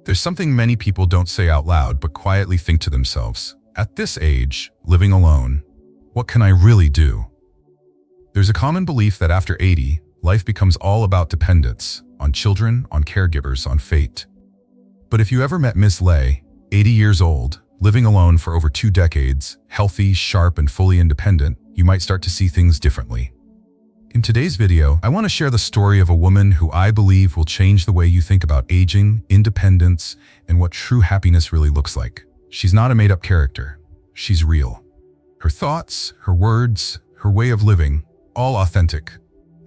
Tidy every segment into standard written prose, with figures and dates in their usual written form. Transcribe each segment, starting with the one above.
There's something many people don't say out loud but quietly think to themselves. At this age, living alone, what can I really do? There's a common belief that after 80, life becomes all about dependence, on children, on caregivers, on fate. But if you ever met Miss Lay, 80 years old, living alone for over 2 decades, healthy, sharp, and fully independent, you might start to see things differently. In today's video, I want to share the story of a woman who I believe will change the way you think about aging, independence, and what true happiness really looks like. She's not a made-up character. She's real. Her thoughts, her words, her way of living, all authentic.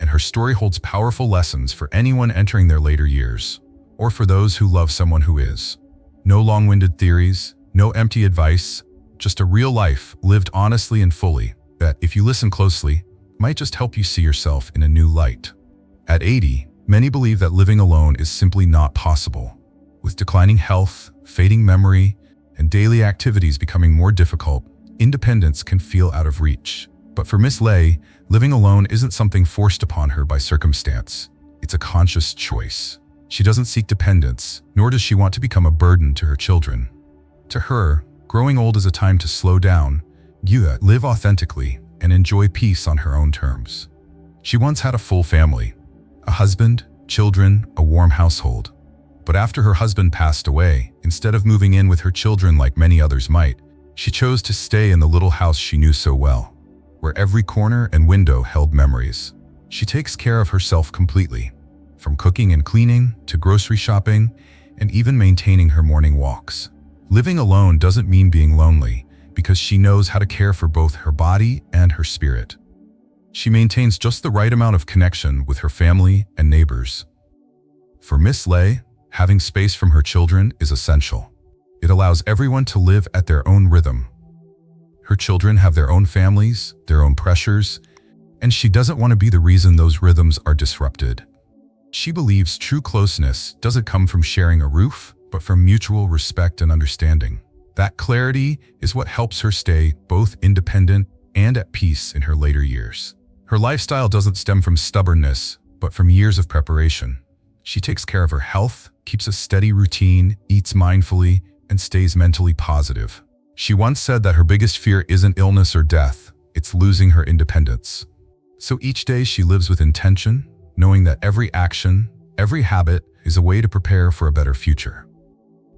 And her story holds powerful lessons for anyone entering their later years, or for those who love someone who is. No long-winded theories, no empty advice, just a real life lived honestly and fully that, if you listen closely, might just help you see yourself in a new light. At 80, many believe that living alone is simply not possible. With declining health, fading memory, and daily activities becoming more difficult, independence can feel out of reach. But for Miss Lay, living alone isn't something forced upon her by circumstance. It's a conscious choice. She doesn't seek dependence, nor does she want to become a burden to her children. To her, growing old is a time to slow down, live authentically, and enjoy peace on her own terms. She once had a full family, a husband, children, a warm household. But after her husband passed away, instead of moving in with her children like many others might, she chose to stay in the little house she knew so well, where every corner and window held memories. She takes care of herself completely, from cooking and cleaning to grocery shopping and even maintaining her morning walks. Living alone doesn't mean being lonely, because she knows how to care for both her body and her spirit. She maintains just the right amount of connection with her family and neighbors. For Miss Lay, having space from her children is essential. It allows everyone to live at their own rhythm. Her children have their own families, their own pressures, and she doesn't want to be the reason those rhythms are disrupted. She believes true closeness doesn't come from sharing a roof, but from mutual respect and understanding. That clarity is what helps her stay both independent and at peace in her later years. Her lifestyle doesn't stem from stubbornness, but from years of preparation. She takes care of her health, keeps a steady routine, eats mindfully, and stays mentally positive. She once said that her biggest fear isn't illness or death, it's losing her independence. So each day she lives with intention, knowing that every action, every habit is a way to prepare for a better future.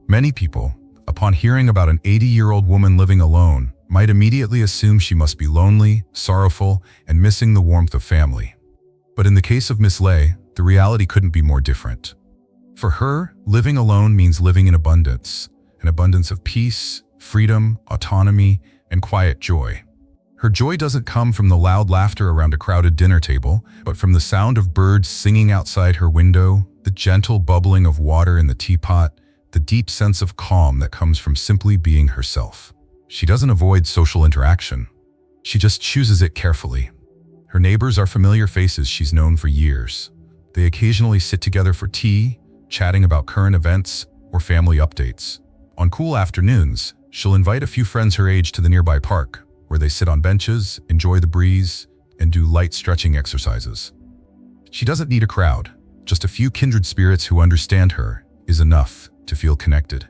Many people, upon hearing about an 80-year-old woman living alone, might immediately assume she must be lonely, sorrowful, and missing the warmth of family. But in the case of Miss Lay, the reality couldn't be more different. For her, living alone means living in abundance, an abundance of peace, freedom, autonomy, and quiet joy. Her joy doesn't come from the loud laughter around a crowded dinner table, but from the sound of birds singing outside her window, the gentle bubbling of water in the teapot, the deep sense of calm that comes from simply being herself. She doesn't avoid social interaction. She just chooses it carefully. Her neighbors are familiar faces she's known for years. They occasionally sit together for tea, chatting about current events or family updates. On cool afternoons, she'll invite a few friends her age to the nearby park, where they sit on benches, enjoy the breeze, and do light stretching exercises. She doesn't need a crowd. Just a few kindred spirits who understand her is enough to feel connected.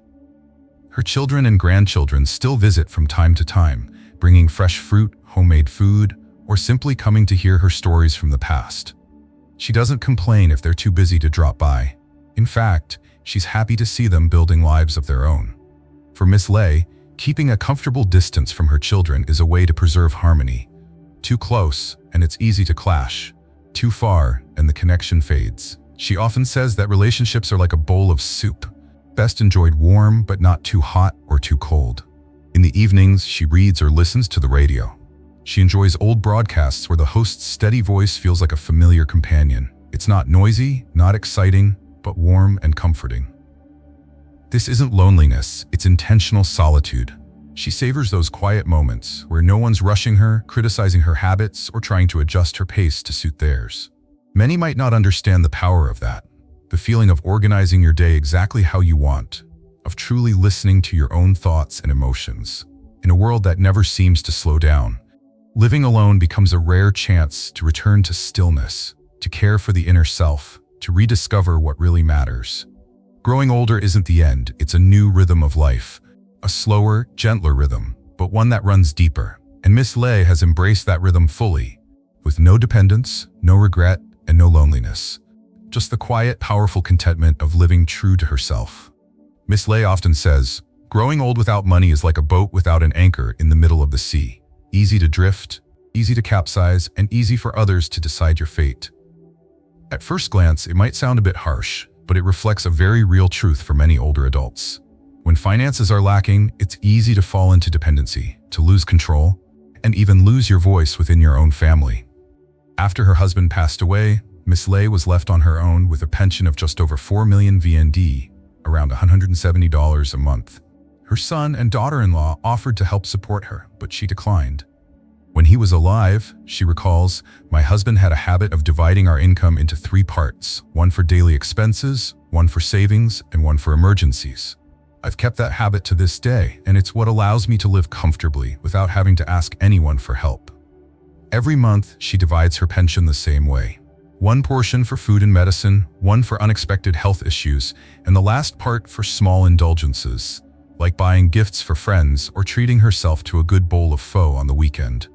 Her children and grandchildren still visit from time to time, bringing fresh fruit, homemade food, or simply coming to hear her stories from the past. She doesn't complain if they're too busy to drop by. In fact, she's happy to see them building lives of their own. For Miss Lay, keeping a comfortable distance from her children is a way to preserve harmony. Too close, and it's easy to clash. Too far, and the connection fades. She often says that relationships are like a bowl of soup, best enjoyed warm but not too hot or too cold. In the evenings, she reads or listens to the radio. She enjoys old broadcasts where the host's steady voice feels like a familiar companion. It's not noisy, not exciting, but warm and comforting. This isn't loneliness, it's intentional solitude. She savors those quiet moments where no one's rushing her, criticizing her habits, or trying to adjust her pace to suit theirs. Many might not understand the power of that. The feeling of organizing your day exactly how you want, of truly listening to your own thoughts and emotions. In a world that never seems to slow down, living alone becomes a rare chance to return to stillness, to care for the inner self, to rediscover what really matters. Growing older isn't the end, it's a new rhythm of life. A slower, gentler rhythm, but one that runs deeper. And Miss Lay has embraced that rhythm fully, with no dependence, no regret, and no loneliness. Just the quiet, powerful contentment of living true to herself. Miss Lay often says, growing old without money is like a boat without an anchor in the middle of the sea. Easy to drift, easy to capsize, and easy for others to decide your fate. At first glance, it might sound a bit harsh, but it reflects a very real truth for many older adults. When finances are lacking, it's easy to fall into dependency, to lose control, and even lose your voice within your own family. After her husband passed away, Miss Lay was left on her own with a pension of just over 4 million VND, around $170 a month. Her son and daughter-in-law offered to help support her, but she declined. When he was alive, she recalls, my husband had a habit of dividing our income into 3 parts, one for daily expenses, one for savings, and one for emergencies. I've kept that habit to this day, and it's what allows me to live comfortably without having to ask anyone for help. Every month, she divides her pension the same way. One portion for food and medicine, one for unexpected health issues, and the last part for small indulgences, like buying gifts for friends or treating herself to a good bowl of pho on the weekend.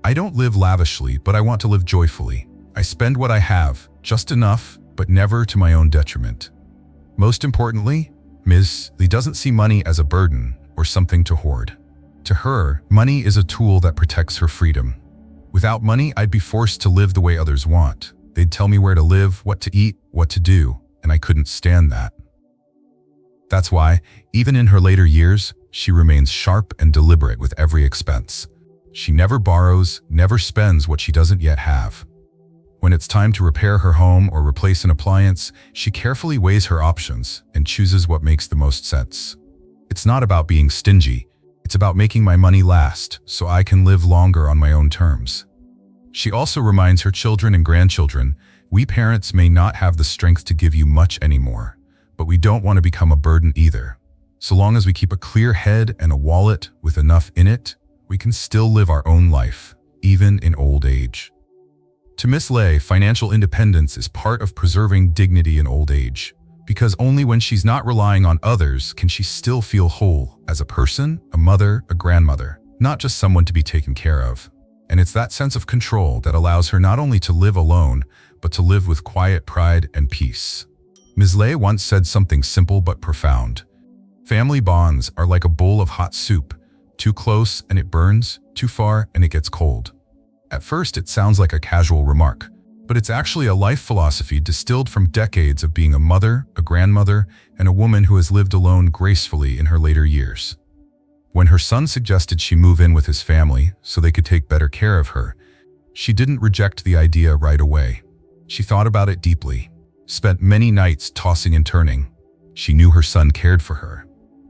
I don't live lavishly, but I want to live joyfully. I spend what I have, just enough, but never to my own detriment. Most importantly, Ms. Lee doesn't see money as a burden or something to hoard. To her, money is a tool that protects her freedom. Without money, I'd be forced to live the way others want. They'd tell me where to live, what to eat, what to do, and I couldn't stand that. That's why, even in her later years, she remains sharp and deliberate with every expense. She never borrows, never spends what she doesn't yet have. When it's time to repair her home or replace an appliance, she carefully weighs her options and chooses what makes the most sense. It's not about being stingy, it's about making my money last so I can live longer on my own terms. She also reminds her children and grandchildren, we parents may not have the strength to give you much anymore, but we don't want to become a burden either. So long as we keep a clear head and a wallet with enough in it, we can still live our own life, even in old age. To Miss Lay, financial independence is part of preserving dignity in old age, because only when she's not relying on others can she still feel whole as a person, a mother, a grandmother, not just someone to be taken care of. And it's that sense of control that allows her not only to live alone, but to live with quiet pride and peace. Ms. Lay once said something simple but profound. Family bonds are like a bowl of hot soup. Too close and it burns, too far and it gets cold. At first, it sounds like a casual remark, but it's actually a life philosophy distilled from decades of being a mother, a grandmother, and a woman who has lived alone gracefully in her later years. When her son suggested she move in with his family so they could take better care of her, she didn't reject the idea right away. She thought about it deeply, spent many nights tossing and turning. She knew her son cared for her.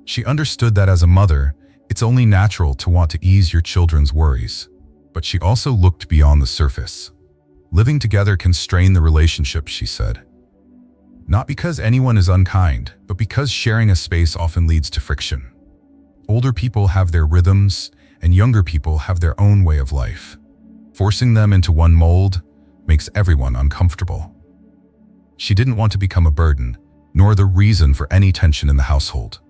She understood that as a mother, it's only natural to want to ease your children's worries. But she also looked beyond the surface. Living together can strain the relationship, she said. Not because anyone is unkind, but because sharing a space often leads to friction. Older people have their rhythms, and younger people have their own way of life. Forcing them into one mold makes everyone uncomfortable. She didn't want to become a burden, nor the reason for any tension in the household.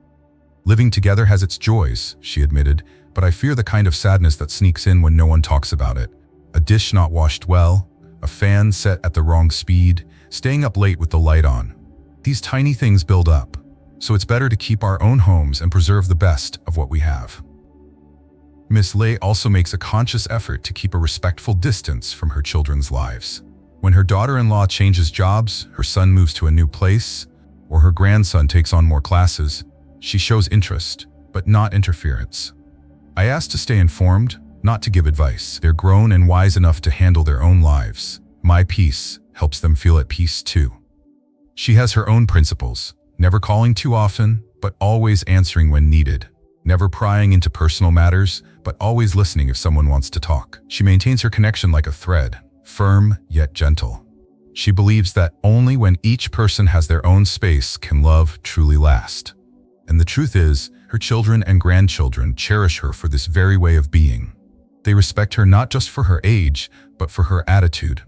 Living together has its joys, she admitted, but I fear the kind of sadness that sneaks in when no one talks about it. A dish not washed well, a fan set at the wrong speed, staying up late with the light on. These tiny things build up, so it's better to keep our own homes and preserve the best of what we have. Miss Lay also makes a conscious effort to keep a respectful distance from her children's lives. When her daughter-in-law changes jobs, her son moves to a new place, or her grandson takes on more classes, she shows interest, but not interference. I asked to stay informed, not to give advice. They're grown and wise enough to handle their own lives. My peace helps them feel at peace too. She has her own principles, never calling too often, but always answering when needed. Never prying into personal matters, but always listening if someone wants to talk. She maintains her connection like a thread, firm yet gentle. She believes that only when each person has their own space can love truly last. And the truth is, her children and grandchildren cherish her for this very way of being. They respect her not just for her age, but for her attitude.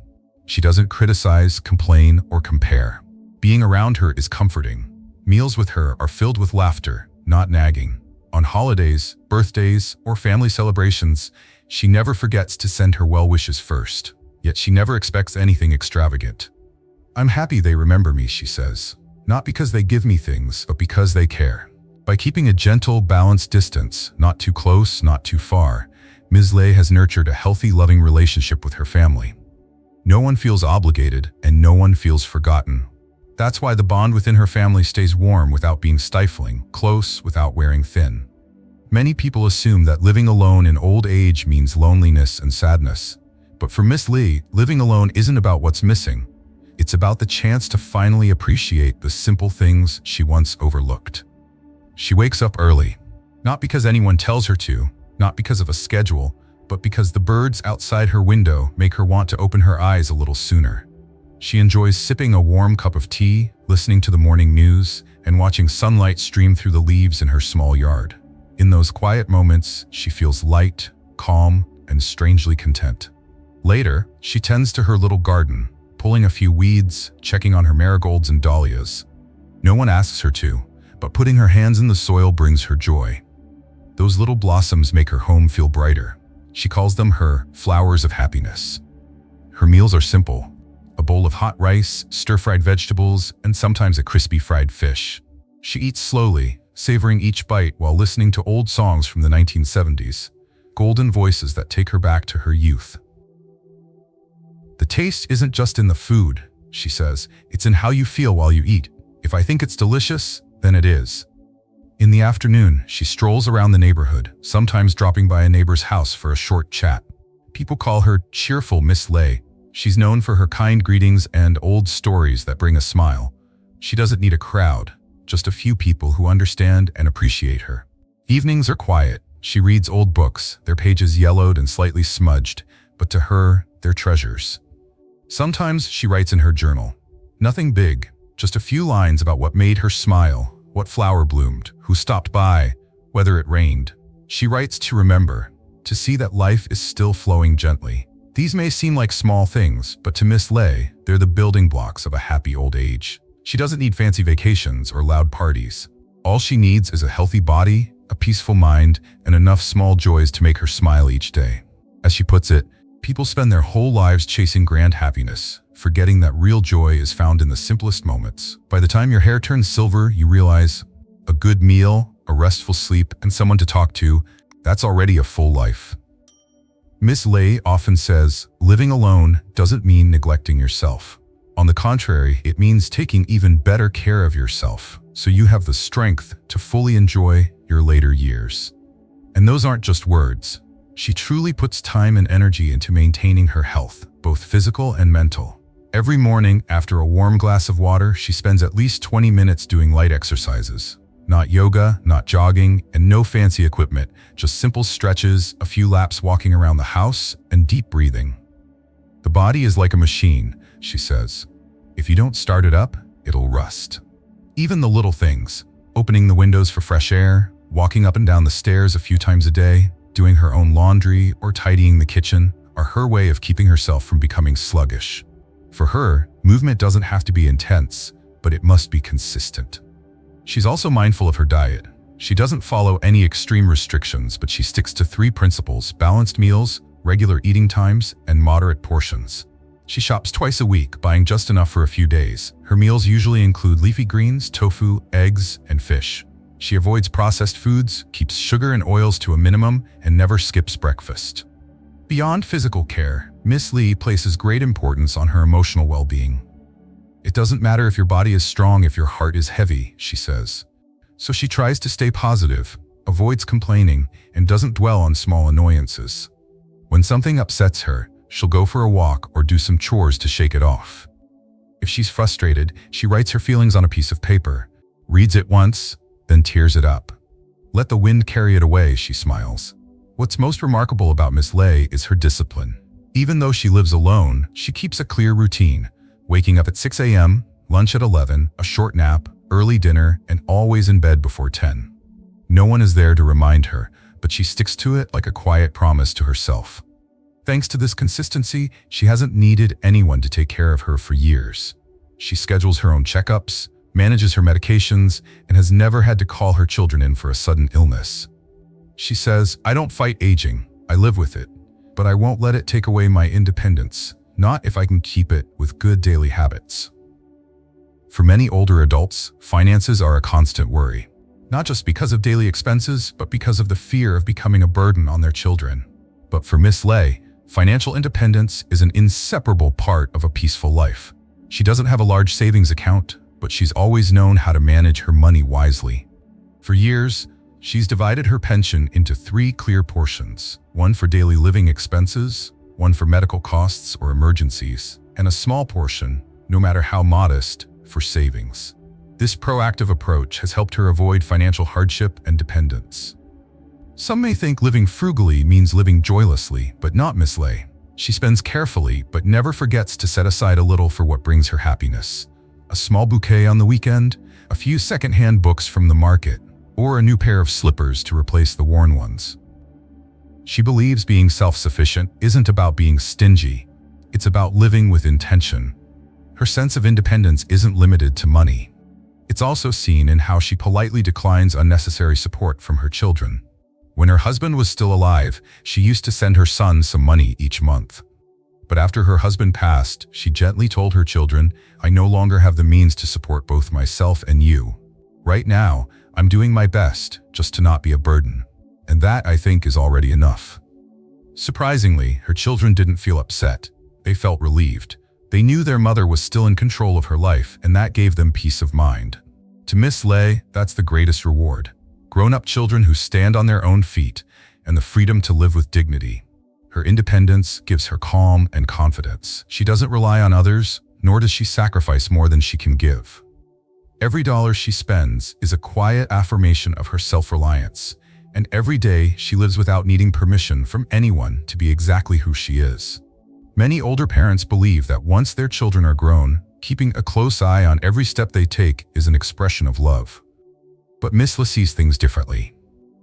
She doesn't criticize, complain, or compare. Being around her is comforting. Meals with her are filled with laughter, not nagging. On holidays, birthdays, or family celebrations, she never forgets to send her well wishes first. Yet she never expects anything extravagant. "I'm happy they remember me," she says. "Not because they give me things, but because they care." By keeping a gentle, balanced distance, not too close, not too far, Ms. Lay has nurtured a healthy, loving relationship with her family. No one feels obligated, and no one feels forgotten. That's why the bond within her family stays warm without being stifling, close without wearing thin. Many people assume that living alone in old age means loneliness and sadness. But for Miss Lee, living alone isn't about what's missing. It's about the chance to finally appreciate the simple things she once overlooked. She wakes up early, not because anyone tells her to, not because of a schedule, but because the birds outside her window make her want to open her eyes a little sooner. She enjoys sipping a warm cup of tea, listening to the morning news, and watching sunlight stream through the leaves in her small yard. In those quiet moments, she feels light, calm, and strangely content. Later, she tends to her little garden, pulling a few weeds, checking on her marigolds and dahlias. No one asks her to, but putting her hands in the soil brings her joy. Those little blossoms make her home feel brighter. She calls them her flowers of happiness. Her meals are simple: a bowl of hot rice, stir-fried vegetables, and sometimes a crispy fried fish. She eats slowly, savoring each bite while listening to old songs from the 1970s, golden voices that take her back to her youth. "The taste isn't just in the food," she says, "it's in how you feel while you eat. If I think it's delicious, then it is." In the afternoon, she strolls around the neighborhood, sometimes dropping by a neighbor's house for a short chat. People call her cheerful Miss Lay. She's known for her kind greetings and old stories that bring a smile. She doesn't need a crowd, just a few people who understand and appreciate her. Evenings are quiet. She reads old books, their pages yellowed and slightly smudged, but to her, they're treasures. Sometimes she writes in her journal. Nothing big, just a few lines about what made her smile, what flower bloomed, who stopped by, whether it rained. She writes to remember, to see that life is still flowing gently. These may seem like small things, but to Miss Lay, they're the building blocks of a happy old age. She doesn't need fancy vacations or loud parties. All she needs is a healthy body, a peaceful mind, and enough small joys to make her smile each day. As she puts it, people spend their whole lives chasing grand happiness, forgetting that real joy is found in the simplest moments. By the time your hair turns silver, you realize a good meal, a restful sleep, and someone to talk to, that's already a full life. Miss Lay often says, living alone doesn't mean neglecting yourself. On the contrary, it means taking even better care of yourself, so you have the strength to fully enjoy your later years. And those aren't just words. She truly puts time and energy into maintaining her health, both physical and mental. Every morning, after a warm glass of water, she spends at least 20 minutes doing light exercises. Not yoga, not jogging, and no fancy equipment, just simple stretches, a few laps walking around the house, and deep breathing. The body is like a machine, she says. If you don't start it up, it'll rust. Even the little things, opening the windows for fresh air, walking up and down the stairs a few times a day, doing her own laundry, or tidying the kitchen, are her way of keeping herself from becoming sluggish. For her, movement doesn't have to be intense, but it must be consistent. She's also mindful of her diet. She doesn't follow any extreme restrictions, but she sticks to 3 principles: balanced meals, regular eating times, and moderate portions. She shops twice a week, buying just enough for a few days. Her meals usually include leafy greens, tofu, eggs, and fish. She avoids processed foods, keeps sugar and oils to a minimum, and never skips breakfast. Beyond physical care, Miss Lee places great importance on her emotional well-being. It doesn't matter if your body is strong if your heart is heavy, she says. So she tries to stay positive, avoids complaining, and doesn't dwell on small annoyances. When something upsets her, she'll go for a walk or do some chores to shake it off. If she's frustrated, she writes her feelings on a piece of paper, reads it once, then tears it up. Let the wind carry it away, she smiles. What's most remarkable about Miss Lay is her discipline. Even though she lives alone, she keeps a clear routine, waking up at 6 a.m., lunch at 11, a short nap, early dinner, and always in bed before 10. No one is there to remind her, but she sticks to it like a quiet promise to herself. Thanks to this consistency, she hasn't needed anyone to take care of her for years. She schedules her own checkups, manages her medications, and has never had to call her children in for a sudden illness. She says, "I don't fight aging, I live with it, but I won't let it take away my independence, not if I can keep it with good daily habits." For many older adults, finances are a constant worry, not just because of daily expenses, but because of the fear of becoming a burden on their children. But for Miss Lay, financial independence is an inseparable part of a peaceful life. She doesn't have a large savings account, but she's always known how to manage her money wisely. For years, she's divided her pension into 3 clear portions: one for daily living expenses, one for medical costs or emergencies, and a small portion, no matter how modest, for savings. This proactive approach has helped her avoid financial hardship and dependence. Some may think living frugally means living joylessly, but not Miss Lay. She spends carefully, but never forgets to set aside a little for what brings her happiness. A small bouquet on the weekend, a few second-hand books from the market, or a new pair of slippers to replace the worn ones. She believes being self-sufficient isn't about being stingy, it's about living with intention. Her sense of independence isn't limited to money. It's also seen in how she politely declines unnecessary support from her children. When her husband was still alive, she used to send her son some money each month. But after her husband passed, she gently told her children, "I no longer have the means to support both myself and you. Right now, I'm doing my best just to not be a burden." And that, I think, is already enough. Surprisingly, her children didn't feel upset. They felt relieved. They knew their mother was still in control of her life, and that gave them peace of mind. To Miss Lay, that's the greatest reward. Grown-up children who stand on their own feet, and the freedom to live with dignity. Her independence gives her calm and confidence. She doesn't rely on others, nor does she sacrifice more than she can give. Every dollar she spends is a quiet affirmation of her self-reliance, and every day she lives without needing permission from anyone to be exactly who she is. Many older parents believe that once their children are grown, keeping a close eye on every step they take is an expression of love. But Miss Lay sees things differently.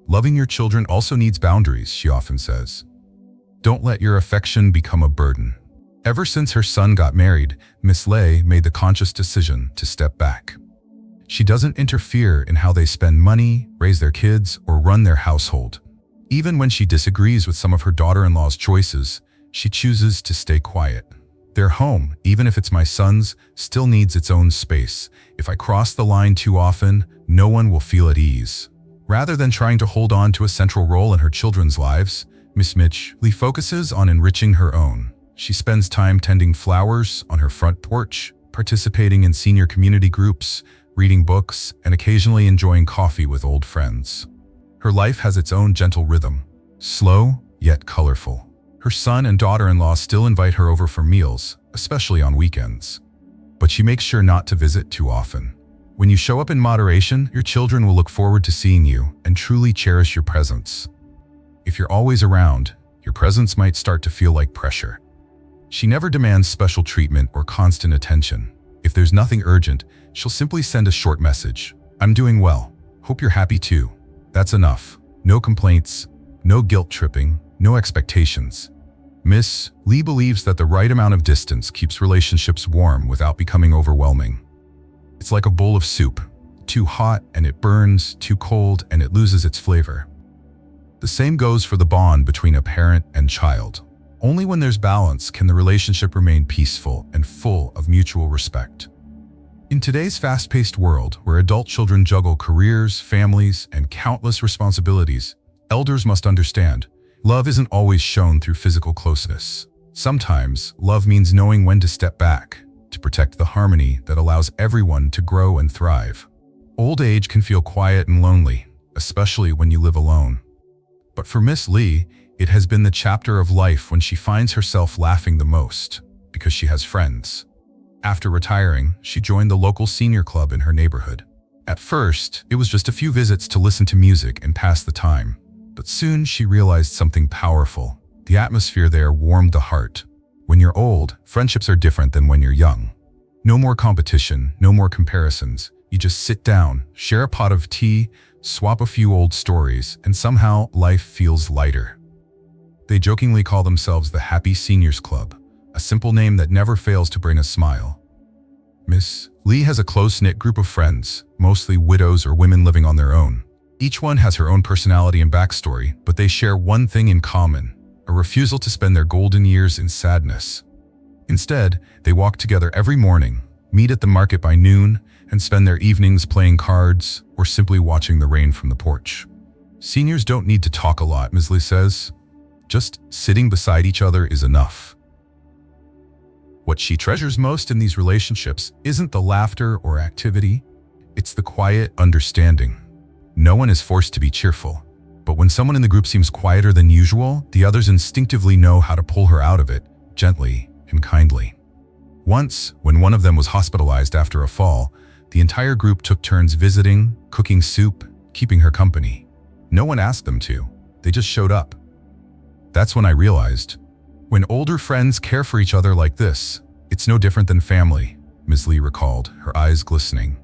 Loving your children also needs boundaries, she often says. Don't let your affection become a burden. Ever since her son got married, Miss Lay made the conscious decision to step back. She doesn't interfere in how they spend money, raise their kids, or run their household. Even when she disagrees with some of her daughter-in-law's choices, she chooses to stay quiet. Their home, even if it's my son's, still needs its own space. If I cross the line too often, no one will feel at ease. Rather than trying to hold on to a central role in her children's lives, Miss Lay focuses on enriching her own. She spends time tending flowers on her front porch, participating in senior community groups, reading books, and occasionally enjoying coffee with old friends. Her life has its own gentle rhythm, slow yet colorful. Her son and daughter-in-law still invite her over for meals, especially on weekends. But she makes sure not to visit too often. When you show up in moderation, your children will look forward to seeing you and truly cherish your presence. If you're always around, your presence might start to feel like pressure. She never demands special treatment or constant attention. If there's nothing urgent, she'll simply send a short message. "I'm doing well. Hope you're happy too." That's enough. No complaints, no guilt tripping, no expectations. Miss Lay believes that the right amount of distance keeps relationships warm without becoming overwhelming. It's like a bowl of soup. Too hot and it burns, too cold and it loses its flavor. The same goes for the bond between a parent and child. Only when there's balance can the relationship remain peaceful and full of mutual respect. In today's fast-paced world, where adult children juggle careers, families, and countless responsibilities, elders must understand, love isn't always shown through physical closeness. Sometimes, love means knowing when to step back, to protect the harmony that allows everyone to grow and thrive. Old age can feel quiet and lonely, especially when you live alone. But for Miss Lay, it has been the chapter of life when she finds herself laughing the most, because she has friends. After retiring, she joined the local senior club in her neighborhood. At first, it was just a few visits to listen to music and pass the time. But soon she realized something powerful. The atmosphere there warmed the heart. When you're old, friendships are different than when you're young. No more competition, no more comparisons. You just sit down, share a pot of tea, swap a few old stories, and somehow life feels lighter. They jokingly call themselves the Happy Seniors Club, a simple name that never fails to bring a smile. Miss Lee has a close-knit group of friends, mostly widows or women living on their own. Each one has her own personality and backstory, but they share one thing in common: a refusal to spend their golden years in sadness. Instead, they walk together every morning, meet at the market by noon, and spend their evenings playing cards or simply watching the rain from the porch. Seniors don't need to talk a lot, Ms. Lee says. Just sitting beside each other is enough. What she treasures most in these relationships isn't the laughter or activity, it's the quiet understanding. No one is forced to be cheerful, but when someone in the group seems quieter than usual, the others instinctively know how to pull her out of it, gently and kindly. Once, when one of them was hospitalized after a fall, the entire group took turns visiting, cooking soup, keeping her company. No one asked them to, they just showed up. That's when I realized, when older friends care for each other like this, it's no different than family, Ms. Lee recalled, her eyes glistening.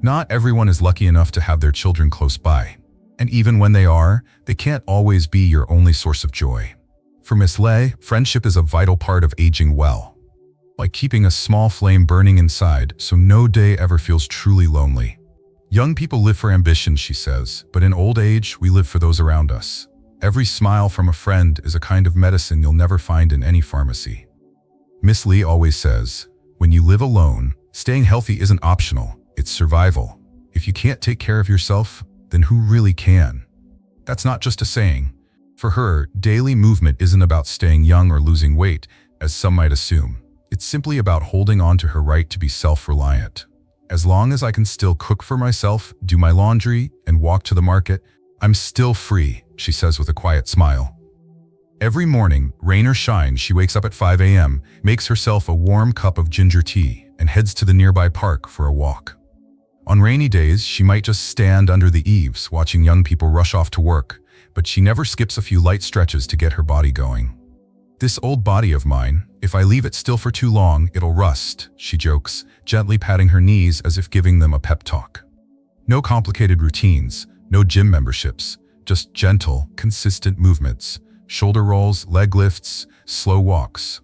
Not everyone is lucky enough to have their children close by, and even when they are, they can't always be your only source of joy. For Ms. Lee, friendship is a vital part of aging well, like keeping a small flame burning inside so no day ever feels truly lonely. Young people live for ambition, she says, but in old age, we live for those around us. Every smile from a friend is a kind of medicine you'll never find in any pharmacy. Ms. Lee always says, when you live alone, staying healthy isn't optional, it's survival. If you can't take care of yourself, then who really can? That's not just a saying. For her, daily movement isn't about staying young or losing weight, as some might assume. It's simply about holding on to her right to be self-reliant. As long as I can still cook for myself, do my laundry, and walk to the market, I'm still free, she says with a quiet smile. Every morning, rain or shine, she wakes up at 5 a.m., makes herself a warm cup of ginger tea, and heads to the nearby park for a walk. On rainy days, she might just stand under the eaves watching young people rush off to work, but she never skips a few light stretches to get her body going. This old body of mine, if I leave it still for too long, it'll rust, she jokes, gently patting her knees as if giving them a pep talk. No complicated routines, no gym memberships, just gentle, consistent movements, shoulder rolls, leg lifts, slow walks.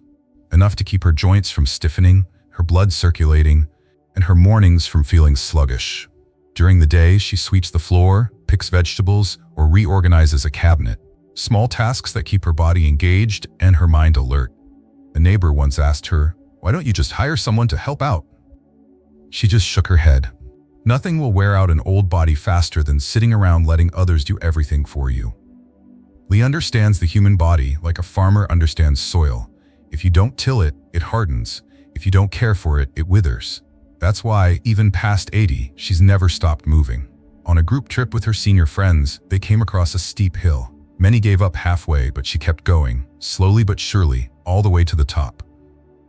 Enough to keep her joints from stiffening, her blood circulating, and her mornings from feeling sluggish. During the day, she sweeps the floor, picks vegetables, or reorganizes a cabinet. Small tasks that keep her body engaged and her mind alert. A neighbor once asked her, "Why don't you just hire someone to help out?" She just shook her head. Nothing will wear out an old body faster than sitting around letting others do everything for you. Lee understands the human body like a farmer understands soil. If you don't till it, it hardens. If you don't care for it, it withers. That's why, even past 80, she's never stopped moving. On a group trip with her senior friends, they came across a steep hill. Many gave up halfway, but she kept going, slowly but surely, all the way to the top.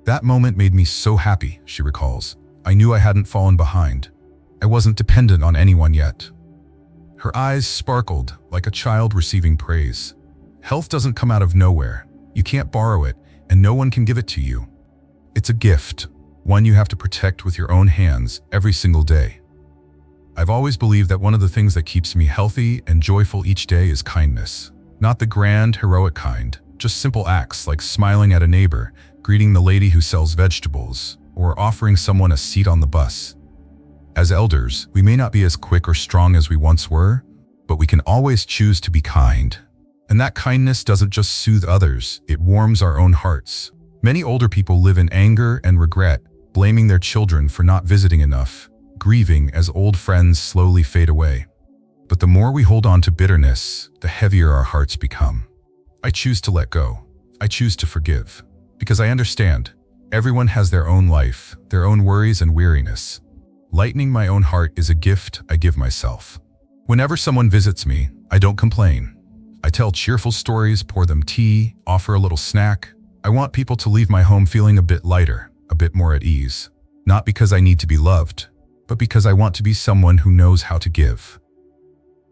That moment made me so happy, she recalls. I knew I hadn't fallen behind. I wasn't dependent on anyone yet. Her eyes sparkled like a child receiving praise. Health doesn't come out of nowhere. You can't borrow it, and no one can give it to you. It's a gift, one you have to protect with your own hands every single day. I've always believed that one of the things that keeps me healthy and joyful each day is kindness. Not the grand, heroic kind, just simple acts like smiling at a neighbor, greeting the lady who sells vegetables, or offering someone a seat on the bus. As elders, we may not be as quick or strong as we once were, but we can always choose to be kind. And that kindness doesn't just soothe others, it warms our own hearts. Many older people live in anger and regret, blaming their children for not visiting enough, grieving as old friends slowly fade away. But the more we hold on to bitterness, the heavier our hearts become. I choose to let go. I choose to forgive. Because I understand, everyone has their own life, their own worries and weariness. Lightening my own heart is a gift I give myself. Whenever someone visits me, I don't complain. I tell cheerful stories, pour them tea, offer a little snack. I want people to leave my home feeling a bit lighter, a bit more at ease. Not because I need to be loved, but because I want to be someone who knows how to give.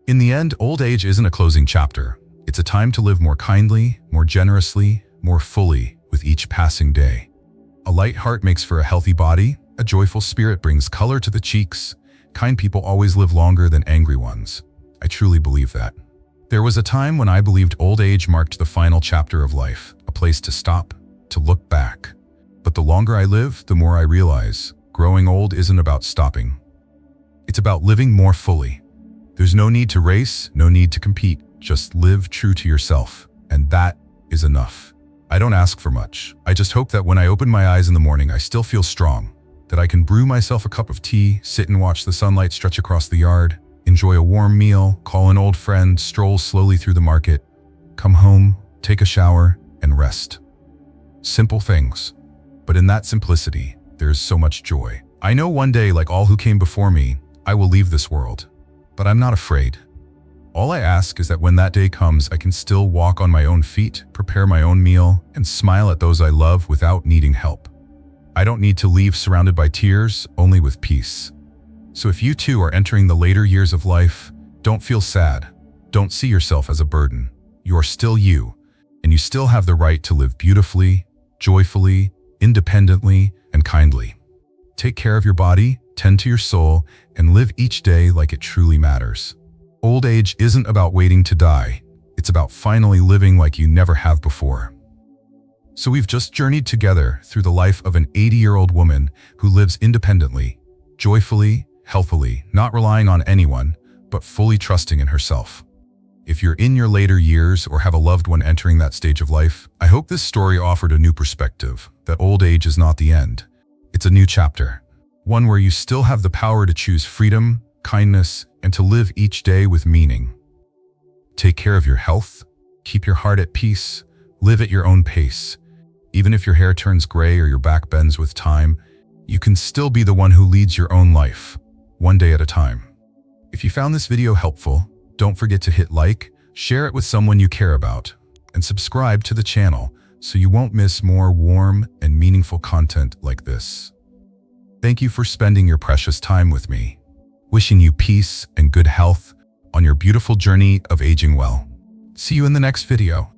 In the end, old age isn't a closing chapter. It's a time to live more kindly, more generously, more fully with each passing day. A light heart makes for a healthy body. A joyful spirit brings color to the cheeks. Kind people always live longer than angry ones. I truly believe that. There was a time when I believed old age marked the final chapter of life, a place to stop, to look back. But the longer I live, the more I realize growing old isn't about stopping. It's about living more fully. There's no need to race, no need to compete. Just live true to yourself, and that is enough. I don't ask for much. I just hope that when I open my eyes in the morning, I still feel strong, that I can brew myself a cup of tea, sit and watch the sunlight stretch across the yard, enjoy a warm meal, call an old friend, stroll slowly through the market, come home, take a shower, and rest. Simple things, but in that simplicity, there is so much joy. I know one day, like all who came before me, I will leave this world, but I'm not afraid. All I ask is that when that day comes, I can still walk on my own feet, prepare my own meal, and smile at those I love without needing help. I don't need to leave surrounded by tears, only with peace. So if you too are entering the later years of life, don't feel sad. Don't see yourself as a burden. You are still you, and you still have the right to live beautifully, joyfully, independently, and kindly. Take care of your body, tend to your soul, and live each day like it truly matters. Old age isn't about waiting to die. It's about finally living like you never have before. So we've just journeyed together through the life of an 80-year-old woman who lives independently, joyfully, healthily, not relying on anyone, but fully trusting in herself. If you're in your later years or have a loved one entering that stage of life, I hope this story offered a new perspective, that old age is not the end. It's a new chapter, one where you still have the power to choose freedom, kindness, and to live each day with meaning. Take care of your health, keep your heart at peace, live at your own pace. Even if your hair turns gray or your back bends with time, you can still be the one who leads your own life, one day at a time. If you found this video helpful, don't forget to hit like, share it with someone you care about, and subscribe to the channel so you won't miss more warm and meaningful content like this. Thank you for spending your precious time with me. Wishing you peace and good health on your beautiful journey of aging well. See you in the next video.